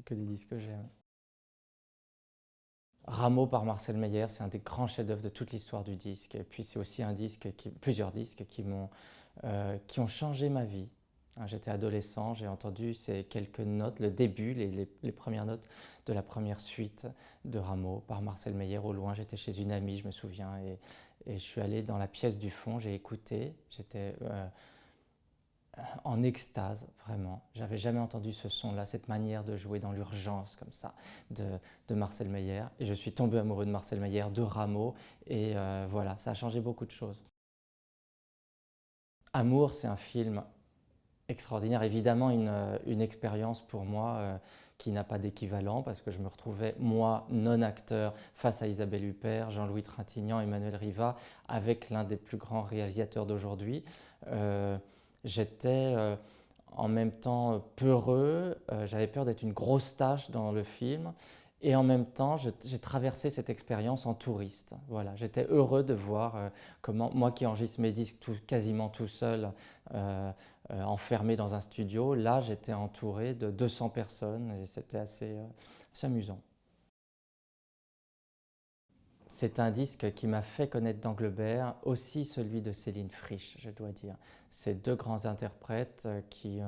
c'est que des disques que j'aime. Rameau par Marcel Meyer, c'est un des grands chefs-d'œuvre de toute l'histoire du disque. Et puis c'est aussi plusieurs disques qui ont changé ma vie. Hein, j'étais adolescent, j'ai entendu ces quelques notes, le début, les premières notes de la première suite de Rameau par Marcel Meyer au loin. J'étais chez une amie, je me souviens, et je suis allé dans la pièce du fond, j'ai écouté, j'étais en extase, vraiment. J'avais jamais entendu ce son-là, cette manière de jouer dans l'urgence, comme ça, de, de Marcel Meyer. Et je suis tombé amoureux de Marcel Meyer, de Rameau, et voilà, ça a changé beaucoup de choses. Amour, c'est un film extraordinaire, évidemment une expérience pour moi qui n'a pas d'équivalent, parce que je me retrouvais, moi, non-acteur, face à Isabelle Huppert, Jean-Louis Trintignant, Emmanuel Riva, avec l'un des plus grands réalisateurs d'aujourd'hui. Euh, J'étais en même temps peureux, j'avais peur d'être une grosse tâche dans le film, et en même temps, j'ai traversé cette expérience en touriste. Voilà, j'étais heureux de voir comment, moi qui enregistre mes disques quasiment tout seul, enfermé dans un studio, là j'étais entouré de 200 personnes et c'était assez amusant. C'est un disque qui m'a fait connaître d'Anglebert, aussi celui de Céline Frisch, je dois dire. Ces deux grands interprètes mais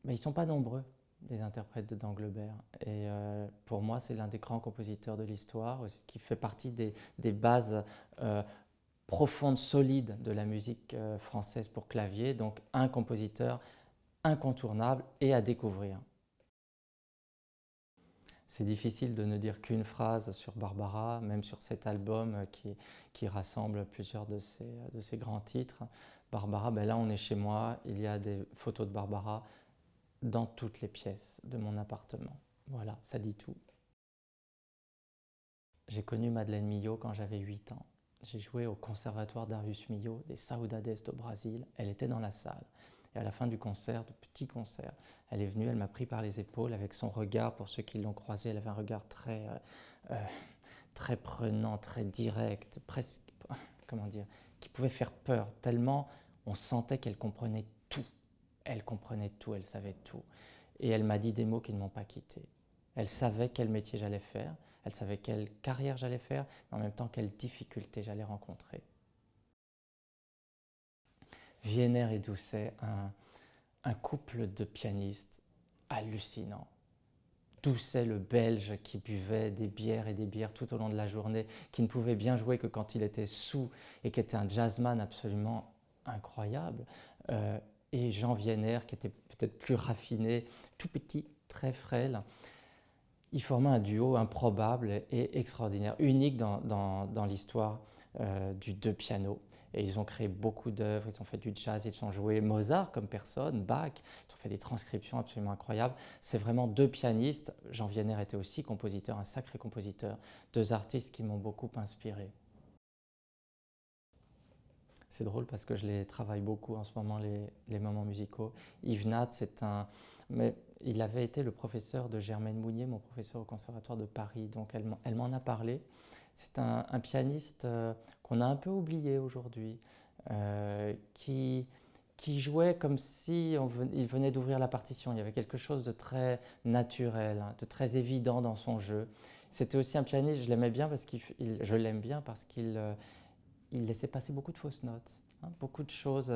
ils ne sont pas nombreux, les interprètes de d'Anglebert. Et pour moi, c'est l'un des grands compositeurs de l'histoire, qui fait partie des bases euh, profondes, solides de la musique française pour clavier. Donc un compositeur incontournable et à découvrir. C'est difficile de ne dire qu'une phrase sur Barbara, même sur cet album qui rassemble plusieurs de ses grands titres. Barbara, ben là on est chez moi, il y a des photos de Barbara dans toutes les pièces de mon appartement. Voilà, ça dit tout. J'ai connu Madeleine Milhaud quand j'avais 8 ans. J'ai joué au conservatoire Darius Milhaud des Saudades do Brasil. Elle était dans la salle. Et à la fin du concert, de petit concert, elle est venue, elle m'a pris par les épaules avec son regard. Pour ceux qui l'ont croisée, elle avait un regard très prenant, très direct, presque, comment dire, qui pouvait faire peur, tellement on sentait qu'elle comprenait tout. Elle comprenait tout, elle savait tout. Et elle m'a dit des mots qui ne m'ont pas quitté. Elle savait quel métier j'allais faire, elle savait quelle carrière j'allais faire, mais en même temps quelles difficultés j'allais rencontrer. Wiener et Doucet, un couple de pianistes hallucinant. Doucet, le Belge, qui buvait des bières et des bières tout au long de la journée, qui ne pouvait bien jouer que quand il était saoul et qui était un jazzman absolument incroyable. Et Jean Wiener, qui était peut-être plus raffiné, tout petit, très frêle. Ils formaient un duo improbable et extraordinaire, unique dans l'histoire du deux pianos. Et ils ont créé beaucoup d'œuvres, ils ont fait du jazz, ils ont joué Mozart comme personne, Bach, ils ont fait des transcriptions absolument incroyables. C'est vraiment deux pianistes. Jean Wiener était aussi compositeur, un sacré compositeur. Deux artistes qui m'ont beaucoup inspiré. C'est drôle parce que je les travaille beaucoup en ce moment, les moments musicaux. Yves Nat, mais il avait été le professeur de Germaine Mounier, mon professeur au Conservatoire de Paris, donc elle m'en a parlé. C'est un pianiste qu'on a un peu oublié aujourd'hui, qui jouait comme si il venait d'ouvrir la partition. Il y avait quelque chose de très naturel, hein, de très évident dans son jeu. C'était aussi un pianiste, je l'aime bien parce qu'il laissait passer beaucoup de fausses notes, hein, beaucoup de choses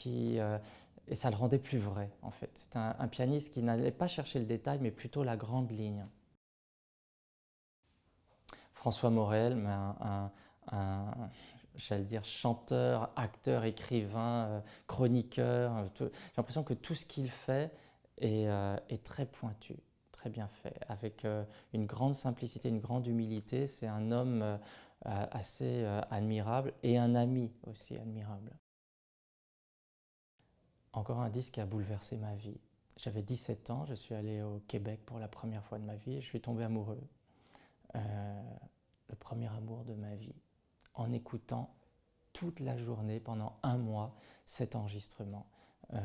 et ça le rendait plus vrai en fait. C'est un pianiste qui n'allait pas chercher le détail mais plutôt la grande ligne. François Morel, mais j'allais dire chanteur, acteur, écrivain, chroniqueur. J'ai l'impression que tout ce qu'il fait est très pointu, très bien fait, avec une grande simplicité, une grande humilité. C'est un homme assez admirable et un ami aussi admirable. Encore un disque qui a bouleversé ma vie. J'avais 17 ans, je suis allé au Québec pour la première fois de ma vie et je suis tombé amoureux. Euh, le premier amour de ma vie, en écoutant toute la journée, pendant un mois, cet enregistrement. Et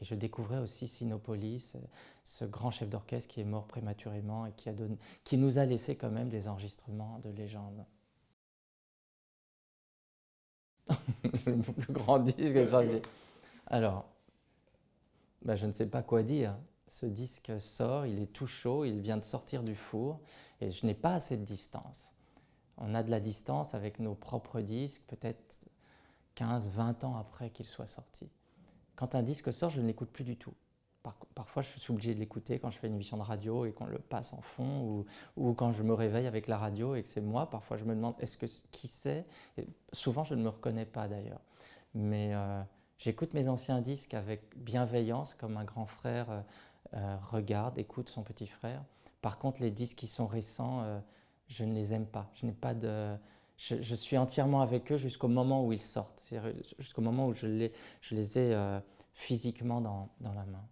je découvrais aussi Sinopolis, ce grand chef d'orchestre qui est mort prématurément et qui nous a laissé quand même des enregistrements de légende. Le plus grand disque. Alors, ben, je ne sais pas quoi dire. Ce disque sort, il est tout chaud, il vient de sortir du four et je n'ai pas assez de distance. On a de la distance avec nos propres disques, peut-être 15, 20 ans après qu'il soit sorti. Quand un disque sort, je ne l'écoute plus du tout. Parfois, je suis obligé de l'écouter quand je fais une émission de radio et qu'on le passe en fond, ou quand je me réveille avec la radio et que c'est moi. Parfois, je me demande qui c'est. Et souvent, je ne me reconnais pas d'ailleurs. Mais j'écoute mes anciens disques avec bienveillance, comme un grand frère regarde, écoute son petit frère. Par contre, les disques qui sont récents, je ne les aime pas. Je n'ai pas de... Je suis entièrement avec eux jusqu'au moment où ils sortent, jusqu'au moment où je les ai physiquement dans la main.